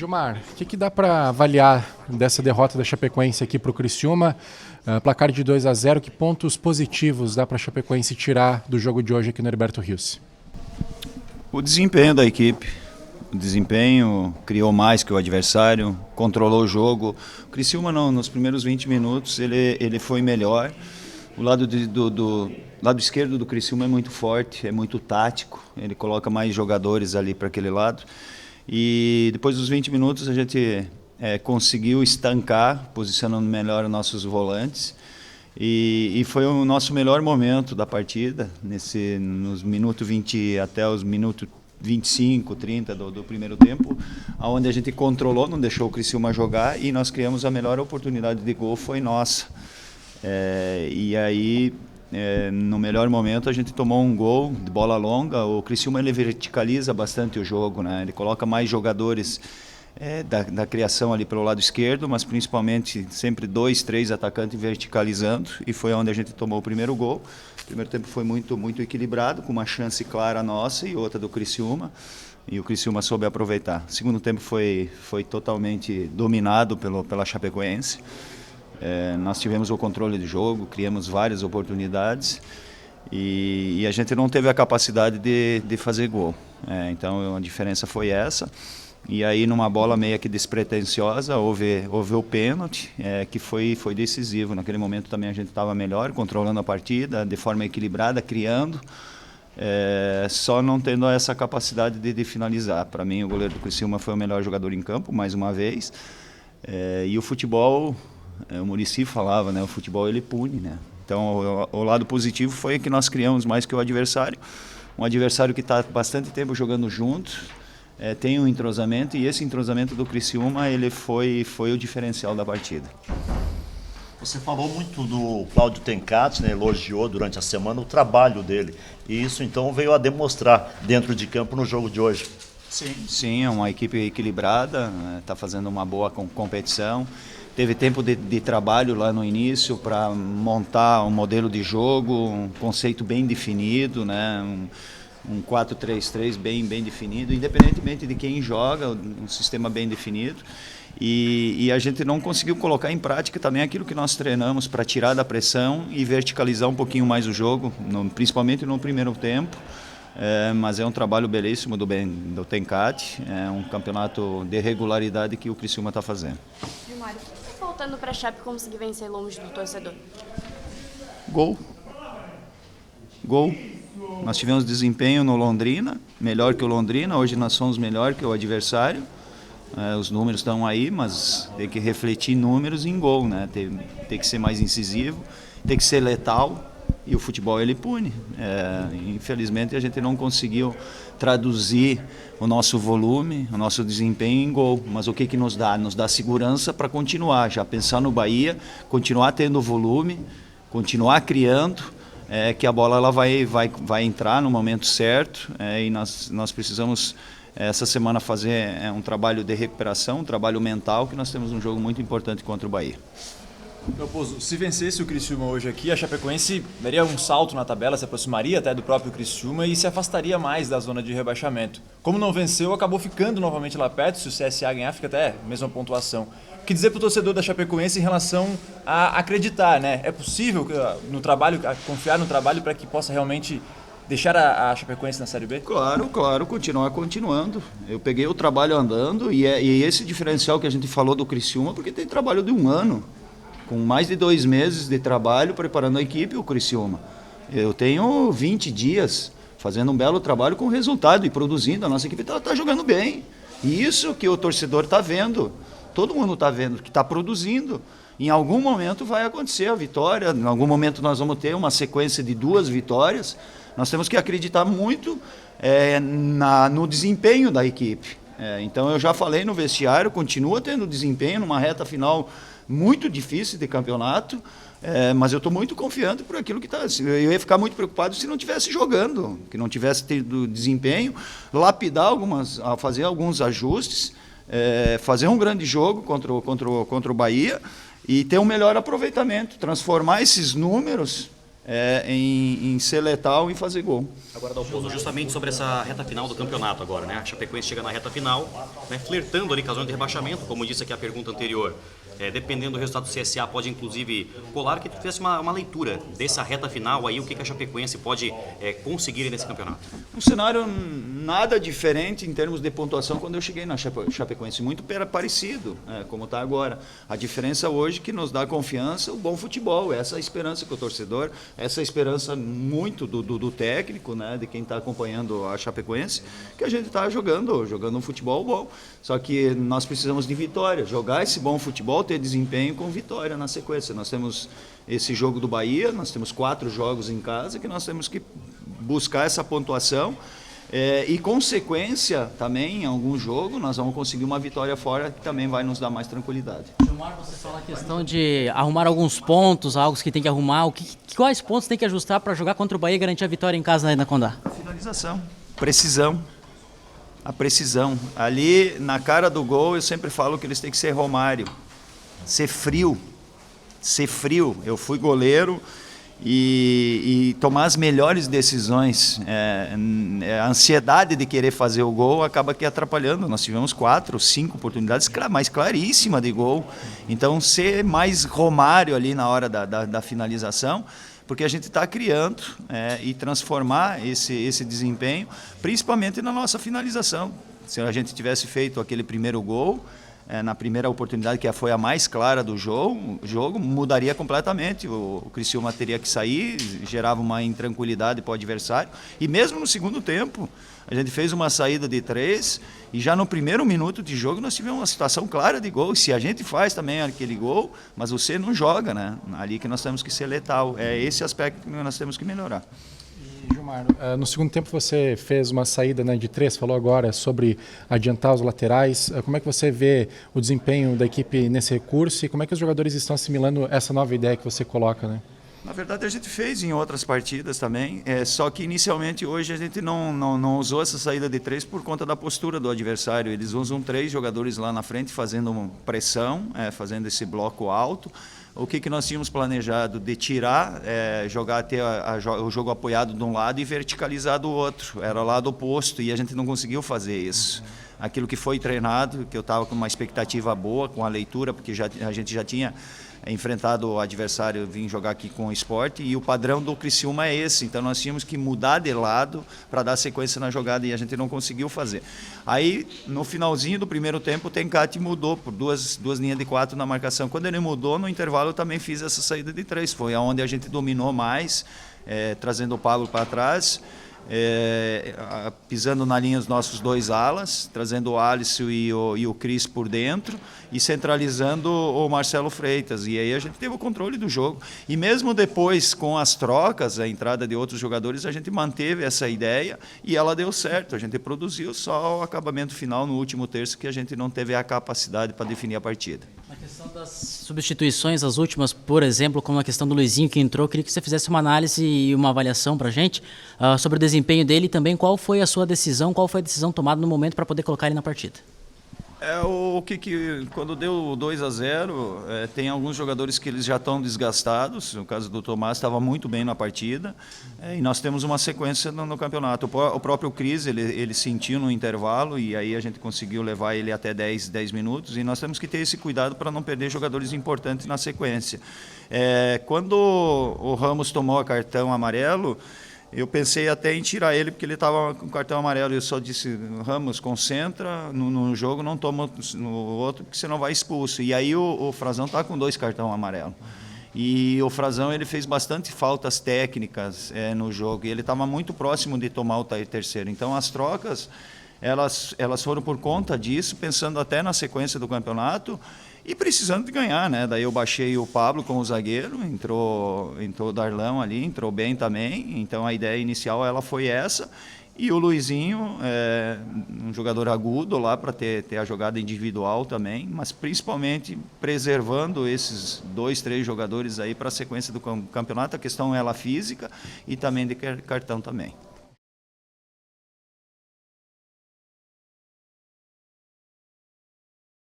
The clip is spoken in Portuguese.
Gilmar, o que dá para avaliar dessa derrota da Chapecoense aqui para o Criciúma? Placar de 2-0, que pontos positivos dá para a Chapecoense tirar do jogo de hoje aqui no Heriberto Rios? O desempenho da equipe. O desempenho criou mais que o adversário, controlou o jogo. O Criciúma nos primeiros 20 minutos ele foi melhor. O lado do lado esquerdo do Criciúma é muito forte, é muito tático. Ele coloca mais jogadores ali para aquele lado. E depois dos 20 minutos a gente conseguiu estancar, posicionando melhor os nossos volantes. E foi o nosso melhor momento da partida, nos minutos 20 até os minutos 25, 30 do primeiro tempo, onde a gente controlou, não deixou o Criciúma jogar e nós criamos a melhor oportunidade de gol, foi nossa. E aí, no melhor momento, a gente tomou um gol de bola longa. O Criciúma ele verticaliza bastante o jogo, né? Ele coloca mais jogadores da criação ali pelo lado esquerdo, mas principalmente sempre 2, 3 atacantes verticalizando, e foi onde a gente tomou o primeiro gol. O primeiro tempo foi muito, muito equilibrado, com uma chance clara nossa e outra do Criciúma, e o Criciúma soube aproveitar. O segundo tempo foi totalmente dominado pela Chapecoense. Nós tivemos o controle do jogo, criamos várias oportunidades e a gente não teve a capacidade de fazer gol. Então a diferença foi essa. E aí numa bola meio que despretensiosa houve o pênalti, que foi decisivo. Naquele momento também a gente estava melhor, controlando a partida de forma equilibrada, criando, só não tendo essa capacidade de finalizar. Para mim o goleiro do Criciúma foi o melhor jogador em campo, mais uma vez. E o futebol, o Muricy falava, né, o futebol ele pune, né? Então o lado positivo foi que nós criamos mais que o adversário, um adversário que está bastante tempo jogando junto. Tem um entrosamento, e esse entrosamento do Criciúma ele foi o diferencial da partida. Você falou muito do Cláudio Tencati, né? Elogiou durante a semana o trabalho dele, e isso então veio a demonstrar dentro de campo no jogo de hoje. Sim, é uma equipe equilibrada, está fazendo uma boa competição. Teve tempo de trabalho lá no início para montar um modelo de jogo, um conceito bem definido, né? Um 4-3-3 bem definido, independentemente de quem joga, um sistema bem definido. E a gente não conseguiu colocar em prática também aquilo que nós treinamos para tirar da pressão e verticalizar um pouquinho mais o jogo, principalmente no primeiro tempo. Mas é um trabalho belíssimo do Tencati, é um campeonato de regularidade que o Criciúma está fazendo. Gilmar, o que está faltando para a Chape conseguir vencer longe do torcedor? Gol. Nós tivemos desempenho no Londrina, melhor que o Londrina, hoje nós somos melhor que o adversário. Os números estão aí, mas tem que refletir números em gol, né? Tem que ser mais incisivo, tem que ser letal, e o futebol ele pune. Infelizmente a gente não conseguiu traduzir o nosso volume, o nosso desempenho em gol, mas o que nos dá? Nos dá segurança para continuar, já pensar no Bahia, continuar tendo volume, continuar criando, que a bola ela vai entrar no momento certo, e nós precisamos essa semana fazer um trabalho de recuperação, um trabalho mental, que nós temos um jogo muito importante contra o Bahia. Raposo, se vencesse o Criciúma hoje aqui, a Chapecoense daria um salto na tabela, se aproximaria até do próprio Criciúma e se afastaria mais da zona de rebaixamento. Como não venceu, acabou ficando novamente lá perto. Se o CSA ganhar, fica até a mesma pontuação. O que dizer para o torcedor da Chapecoense em relação a acreditar, né? É possível no trabalho, confiar no trabalho para que possa realmente deixar a Chapecoense na Série B? Claro, continuando. Eu peguei o trabalho andando, e esse diferencial que a gente falou do Criciúma, porque tem trabalho de um ano, com mais de 2 meses de trabalho preparando a equipe, o Criciúma. Eu tenho 20 dias fazendo um belo trabalho com resultado e produzindo. A nossa equipe está jogando bem. E isso que o torcedor está vendo. Todo mundo está vendo que está produzindo. Em algum momento vai acontecer a vitória, em algum momento nós vamos ter uma sequência de 2 vitórias. Nós temos que acreditar muito no desempenho da equipe. Então eu já falei no vestiário, continua tendo desempenho numa reta final muito difícil de campeonato, mas eu estou muito confiante por aquilo que está. Eu ia ficar muito preocupado se não estivesse jogando, que não tivesse tido desempenho, lapidar fazer alguns ajustes, fazer um grande jogo contra o Bahia e ter um melhor aproveitamento, transformar esses números em ser letal e fazer gol. Agora, Dalpozo, justamente sobre essa reta final do campeonato agora, né? A Chapecoense chega na reta final, né, flertando ali com a zona de rebaixamento, como disse aqui a pergunta anterior. Dependendo do resultado do CSA, pode inclusive colar que tu fizesse uma leitura dessa reta final aí, o que a Chapecoense pode conseguir nesse campeonato. Um cenário nada diferente em termos de pontuação quando eu cheguei na Chapecoense, muito parecido, como está agora. A diferença hoje que nos dá confiança, o bom futebol, essa é a esperança que o torcedor, essa é a esperança muito do técnico, né, de quem está acompanhando a Chapecoense, que a gente está jogando um futebol bom. Só que nós precisamos de vitória, jogar esse bom futebol, ter desempenho com vitória na sequência. Nós temos esse jogo do Bahia, nós temos 4 jogos em casa que nós temos que buscar essa pontuação e consequência também em algum jogo nós vamos conseguir uma vitória fora que também vai nos dar mais tranquilidade. Gilmar, você fala a questão de arrumar alguns pontos, algo que tem que arrumar, quais pontos tem que ajustar para jogar contra o Bahia e garantir a vitória em casa na Condá? Finalização, precisão. A precisão. Ali na cara do gol eu sempre falo que eles têm que ser Romário. Ser frio. Eu fui goleiro e tomar as melhores decisões. A ansiedade de querer fazer o gol acaba que atrapalhando. Nós tivemos 4, 5 oportunidades mais claríssimas de gol. Então ser mais Romário ali na hora da finalização, porque a gente está criando e transformar esse desempenho, principalmente na nossa finalização. Se a gente tivesse feito aquele primeiro gol, na primeira oportunidade, que foi a mais clara do jogo mudaria completamente. O Criciúma teria que sair, gerava uma intranquilidade para o adversário. E mesmo no segundo tempo, a gente fez uma saída de 3 e já no primeiro minuto de jogo nós tivemos uma situação clara de gol. Se a gente faz também aquele gol, mas você não joga, né? Ali que nós temos que ser letal. É esse aspecto que nós temos que melhorar. Gilmar, no segundo tempo você fez uma saída, né, de 3, falou agora sobre adiantar os laterais. Como é que você vê o desempenho da equipe nesse recurso e como é que os jogadores estão assimilando essa nova ideia que você coloca, né? Na verdade a gente fez em outras partidas também, só que inicialmente hoje a gente não usou essa saída de 3 por conta da postura do adversário. Eles usam 3 jogadores lá na frente fazendo pressão, fazendo esse bloco alto. O que nós tínhamos planejado de tirar, jogar até o jogo apoiado de um lado e verticalizar do outro, era o lado oposto e a gente não conseguiu fazer isso. Aquilo que foi treinado, que eu estava com uma expectativa boa com a leitura, porque a gente já tinha enfrentado o adversário, vim jogar aqui com o Sport e o padrão do Criciúma é esse, então nós tínhamos que mudar de lado para dar sequência na jogada e a gente não conseguiu fazer. Aí no finalzinho do primeiro tempo o Tencati mudou por duas linhas de 4 na marcação. Quando ele mudou no intervalo eu também fiz essa saída de 3, foi aonde a gente dominou mais, trazendo o Pablo para trás, pisando na linha os nossos 2 alas, trazendo o Alisson e o Cris por dentro e centralizando o Marcelo Freitas. E aí a gente teve o controle do jogo. E mesmo depois, com as trocas, a entrada de outros jogadores, a gente manteve essa ideia e ela deu certo. A gente produziu só o acabamento final no último terço que a gente não teve a capacidade para definir a partida. Na questão das substituições, as últimas, por exemplo, como a questão do Luizinho que entrou, queria que você fizesse uma análise e uma avaliação para a gente sobre o desempenho dele e também qual foi a sua decisão, qual foi a decisão tomada no momento para poder colocar ele na partida. Quando deu 2-0, tem alguns jogadores que eles já estão desgastados. No caso do Tomás, estava muito bem na partida. E nós temos uma sequência no campeonato. O próprio Cris, ele sentiu no intervalo e aí a gente conseguiu levar ele até 10 minutos. E nós temos que ter esse cuidado para não perder jogadores importantes na sequência. Quando o Ramos tomou o cartão amarelo, eu pensei até em tirar ele, porque ele estava com cartão amarelo. Eu só disse, Ramos, concentra no jogo, não toma no outro, porque você não vai expulso. E aí o Frazão está com 2 cartões amarelos. E o Frazão ele fez bastante faltas técnicas no jogo, e ele estava muito próximo de tomar o terceiro. Então as trocas, elas foram por conta disso, pensando até na sequência do campeonato, e precisando de ganhar, né? Daí eu baixei o Pablo com o zagueiro, entrou o Darlão ali, entrou bem também. Então a ideia inicial ela foi essa. E o Luizinho, um jogador agudo lá para ter a jogada individual também, mas principalmente preservando esses 2, 3 jogadores aí para a sequência do campeonato. A questão é ela física e também de cartão também.